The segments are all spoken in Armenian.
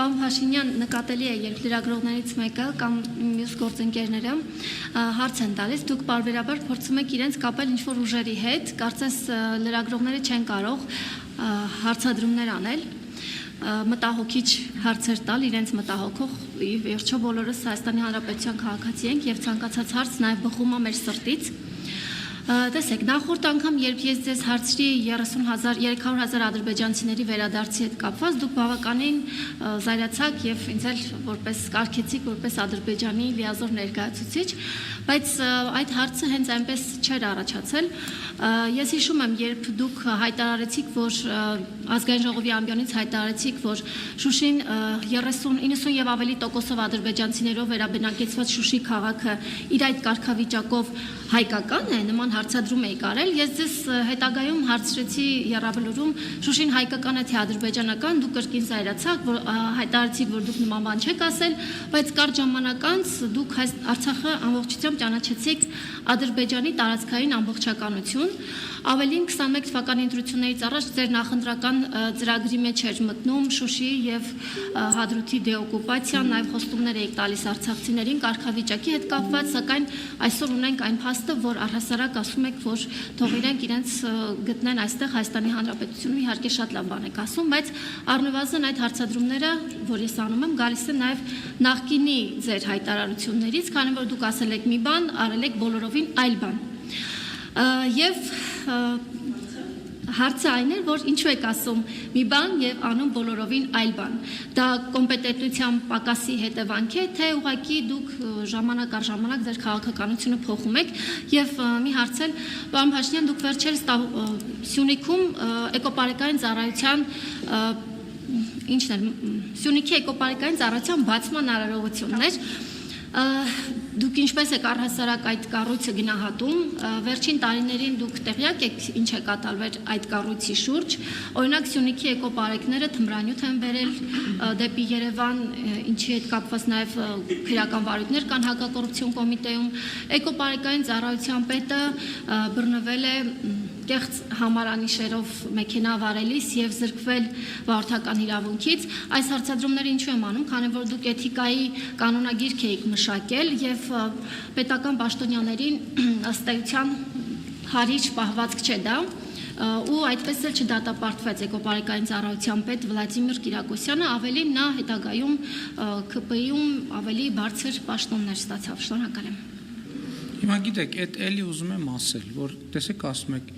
Պարոն Փաշինյան, նկատելի է, երբ լրագրողներից մեկը կամ մյուս գործընկերները հարց են տալիս, դուք պարբերաբար փորձում եք իրենց կապել ինչ-որ ուժերի հետ, կարծես լրագրողները չեն կարող հարցադրումներ անել, մտահոգիչ հարցեր տալ, իրենց մտահոգող, վերջո բոլորս Հայաստանի Հանրապետության քաղաքացի ենք եւ ցանկացած հարց նաեւ բխում է մեր սրտից։ Տեսեք, նախորդ անգամ, երբ ես ձեզ հարցրի 300,000 ադրբեջանցիների վերադարձի հետ կապված, դուք բավականին զայրացաք եւ ինձ էլ որպես կարգեցիք, որպես Ադրբեջանի լիազոր ներկայացուցիչ, բայց այդ հարցը հենց այնպես չէր առաջացել։ Ես հիշում եմ, երբ դուք հայտարարեցիք, որ ազգային ժողովի ամբիոնից հայտարարեցիք, որ Շուշին 90 եւ ավելի տոկոսով ադրբեջանցիներով վերաբնակեցված Շուշի քաղաքը իր այդ կարգավիճակով հայկական է, նման հարցադրում էի կարել, ես ձեզ հետագայում հարցրեցի եռաբլուրում Շուշին հայկական է թե ադրբեջանական, դուք կրկին զայրացաք, որ հայտարարեցիք, որ դուք նման բան չեք ասել, բայց կարճ ժամանակ անց դուք Արցախը ամբողջությամբ ճանաչեցիք Ադրբեջանի տարածքային ամբողջականություն, ավելին 21 թվականի ընտրություններից առաջ ձեր նախընտրական ծրագրի մեջ էր մտնում Շուշիի եւ Հադրութի դեօկուպացիան, նաեւ խոստումներ եք տալիս արցախցիներին կարգավիճակի հետ կապված, սակայն այսօր ունենք այն փաստը, որ առհասարակ ասում եք, որ թող իրենք գտնեն այստեղ Հայաստանի Հանրապետությունում, իհարկե շատ լավ բան եք ասում, բայց առնվազն այդ հարցադրումները, որ ես անում եմ, գալիս են նաեւ նախկինի ձեր հայտարարություններից, քանի որ դուք ասել եք մի բան, արել եք բոլորովին այլ բան։ Եվ հարցը այն էր, որ ինչու եք ասում մի բան եւ անում բոլորովին այլ բան։ Դա կոմպետենտության պակասի հետևանք է, թե ուղղակի դուք ժամանակ առ ժամանակ ձեր քաղաքականությունը փոխում եք եւ մի հարցել, պարոն Փաշինյան, դուք վերջերս Սյունիքում էկոպարեկային ծառայության ինչն էր, Սյունիքի էկոպարեկային ծառայության բացման արարողություններ Դուք ինչպես եք առհասարակ այդ կառույցը գնահատում, վերջին տարիներին դուք տեղյակ եք ինչ է կատարվել այդ կառույցի շուրջ, օրինակ Սյունիքի էկոպարեկները թմրանյութ են բերել դեպի Երևան, ինչի հետ կապված նաև քրեական վարույթներ կան հակակոռուպցիոն կոմիտեում, էկոպարեկային ծառայության պետը բռնվել է կեղծ համարանիշերով մեքենա վարելիս եւ զրկվել վարորդական իրավունքից, այս հարցադրումները ինչու եմ անում, քանի որ դուք էթիկայի կանոնագիրք եք մշակել եւ պետական պաշտոնյաներին ըստ էության հարիչ պահվածք չէ դա ու այդպես էլ չդատապարտվեց էկոպարեկային ծառայության պետ Վլադիմիր Կիրակոսյանը, ավելին նա հետագայում ԿՊ-ում ավելի բարձր պաշտոններ ստացավ, շնորհակալ եմ։ Հիմա գիտեք, այդ էլի ուզում եմ ասել, որ տեսեք ասում եք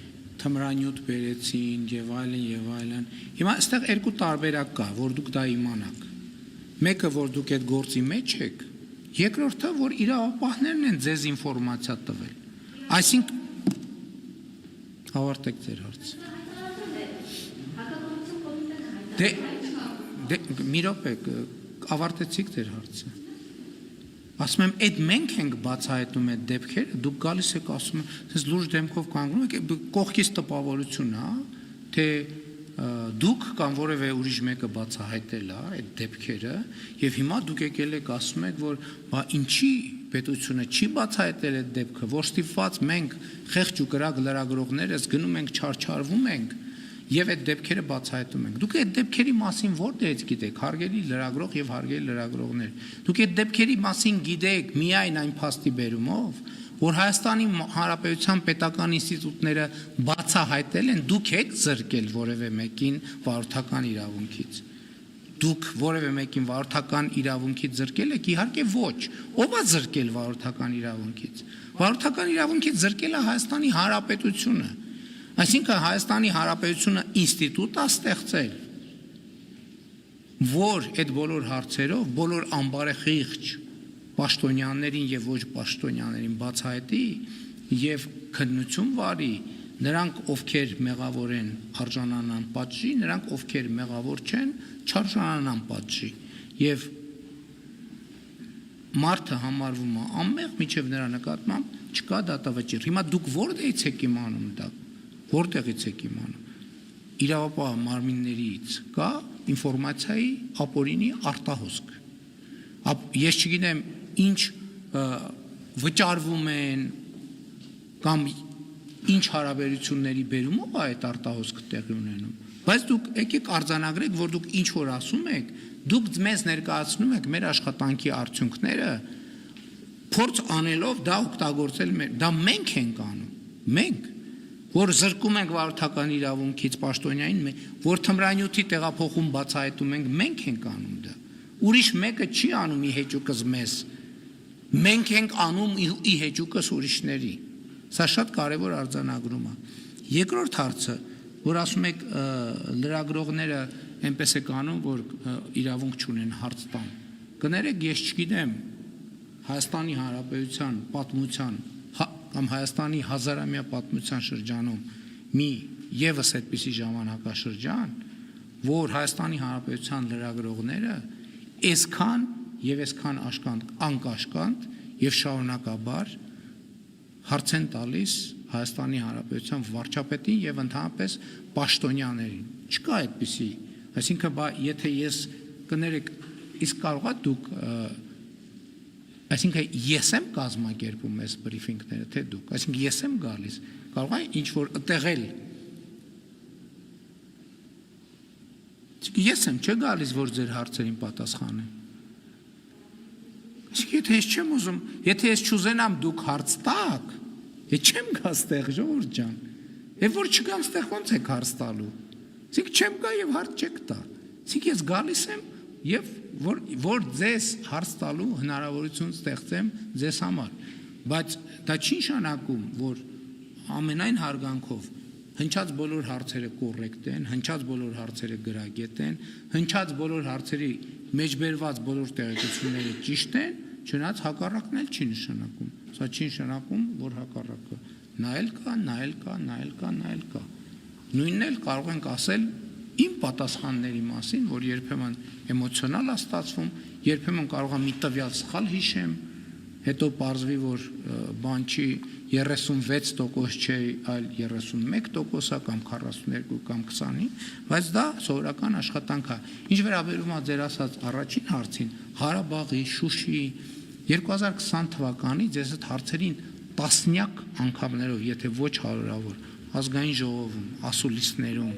թմրանյութ բերեցին եւ այլն։ Հիմա այստեղ երկու տարբերակ կա, որ դուք դա իմանաք։ Մեկը, որ դուք այդ գործի մեջ եք, երկրորդը, որ իրավապահներն են ձեզ ինֆորմացիա տվել։ Այսինքն ավարտեք ձեր հարցը։ Դե մի րոպե, ավարտեցիք ձեր հարցը։ Ասում եմ, այդ մենք ենք բացահայտում այդ դեպքերը, դուք գալիս եք ասում եմ, ես լուրջ դեմքով կանգնում եք, կողքից տպավորություն, թե դուք կամ որևէ ուրիշ մեկը բացահայտել է այդ դեպքերը, եւ հիմա դուք եկել եք ասում եք, որ բա ինչի պետությունը չի բացահայտել այդ դեպքը, որ ստիպված մենք խեղճ ու կրակ լրագրողներս գնում ենք չարչարվում ենք եւ այդ դեպքերը բացահայտում ենք։ Դուք այդ դեպքերի մասին որտեղից գիտեք, հարգելի լրագրող եւ հարգելի լրագրողներ։ Դուք այդ դեպքերի մասին գիտեք միայն այն փաստի բերումով, որ Հայաստանի Հանրապետության պետական ինստիտուտները բացահայտել են, դուք եք զրկել որևէ մեկին վարորդական իրավունքից։ Դուք որևէ մեկին վարորդական իրավունքից զրկել եք, իհարկե ոչ։ Ո՞վ է զրկել վարորդական իրավունքից։ Վարորդական իրավունքից զրկել է Հայաստանի Հանրապետությունը։ Այսինքն Հայաստանի Հանրապետությունը ինստիտուտ է ստեղծել, որ այդ բոլոր հարցերով, բոլոր անբարեխիղճ պաշտոնյաներին եւ ոչ պաշտոնյաներին բացահայտի եւ քննություն վարի, նրանք ովքեր մեղավոր են արժանանան պատժի, նրանք ովքեր մեղավոր չեն չարժանանան պատժի եւ մարդը համարվում է անմեղ, միջև նրա նկատմամբ չկա դատավճիռ։ Հիմա դուք որտեղից եք իմանում դա, որտեղից եք իմանում։ Իրավապահ մարմիններից կա ինֆորմացիայի ապօրինի արտահոսք։ Ես չգիտեմ ինչ վճարվում են կամ ինչ հարաբերությունների բերումով է այդ արտահոսքը տեղի ունենում, Բայց դուք եկեք արձանագրեք, որ դուք ինչ որ ասում եք, դուք մեզ ներկայացնում եք մեր աշխատանքի արդյունքները, փորձ անելով դա օգտագործել դա մենք ենք անում, մենք, որ զրկում ենք վարորդական իրավունքից պաշտոնյային, որ թմրանյութի տեղափոխում բացահայտում ենք, մենք ենք անում դա։ Ուրիշ մեկը չի անում ի հեճուկս մեզ, մենք ենք անում ի հեճուկս ուրիշների։ Սա շատ կարևոր արձանագրում է։ Երկրորդ հարցը, որ ասում եք լրագրողները այնպես եք անում, որ իրավունք չունեն հարց տան։ Կներեք, ես չգիտեմ Հայաստանի Հանրապետության պատմության կամ Հայաստանի հազարամյա պատմության շրջանում մի եւս այդպիսի ժամանակաշրջան, որ Հայաստանի Հանրապետության լրագրողները այսքան եւ այսքան անկաշկանդ եւ շարունակաբար հարց են տալիս Հայաստանի Հանրապետության վարչապետին եւ ընդհանրապես պաշտոնյաներին։ Չկա այդպիսի, այսինքն եթե ես կներեք, իսկ կարողա դուք այսինքն ես եմ կազմակերպում այս բրիֆինգները, թե դուք, այսինքն ես եմ գալիս, կարող է ինչ որ ըտեղել։ Ես եմ չէ գալիս, որ ձեր հարցերին պատասխանեմ։ Իսկ եթե ես չեմ ուզում, եթե ես չուզենամ դուք հարց տաք, ես չեմ գա ստեղ, ժողովուրդ ջան։ Եվ որ չգամ ստեղ ոնց եք հարց տալու։ Իսկ չեմ գա եւ հարց չեք տա։ Իսկ ես գալիս եմ եւ որ ձեզ հարց տալու հնարավորություն ստեղծեմ ձեզ համար, բայց դա չի նշանակում, որ ամենայն հարգանքով հնչած բոլոր հարցերը կոռեկտ են, հնչած բոլոր հարցերը գրագետ են, հնչած բոլոր հարցերի մեջբերված բոլոր տեղեկությունները ճիշտ են, չնայած հակառակն էլ չի նշանակում։ Սա չի նշանակում, որ հակառակը նայել կա։ Նույնն էլ կարող ենք ասել իմ պատասխանների մասին, որ երբեմն էմոցիոնալ է ստացվում, երբեմն կարող եմ մի տվյալ սխալ հիշեմ, հետո պարզվի, որ բան չի 36% չէ, այլ 31% է կամ 42 կամ 25, բայց դա սովորական աշխատանք է։ Ինչ վերաբերում է ձեր ասած առաջին հարցին, Ղարաբաղի, Շուշի 2020 թվականից ես այդ հարցերին տասնյակ անգամներով, եթե ոչ հարյուրավոր, ազգային ժողովում, ասուլիսներում,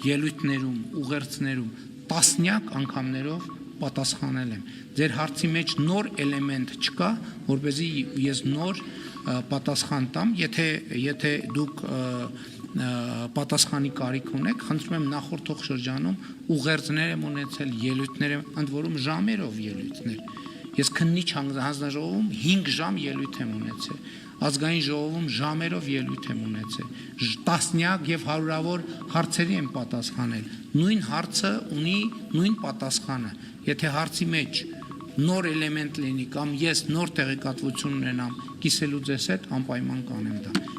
ելույթներում, ուղերձներում տասնյակ անգամներով պատասխանել եմ։ Ձեր հարցի մեջ նոր էլեմենտ չկա, որպեսզի ես նոր պատասխան տամ, եթե դուք պատասխանի կարիք ունեք, խնդրում եմ նախորդող շրջանում ուղերձներ եմ ունեցել, ելույթներ եմ, ընդ որում ժամերով ելույթներ։ Ես քննիչ հանձնաժողովում 5 ժամ ելույթ եմ ունեցել, ազգային ժողովում ժամերով ելույթ եմ ունեցել, տասնյակ եւ հարյուրավոր հարցերի եմ պատասխանել։ Նույն հարցը ունի նույն պատասխանը։ Եթե հարցի մեջ նոր էլեմենտ լինի կամ ես նոր տեղեկատվություն ունենամ կիսելու ձեզ հետ, անպայման կանեմ դա։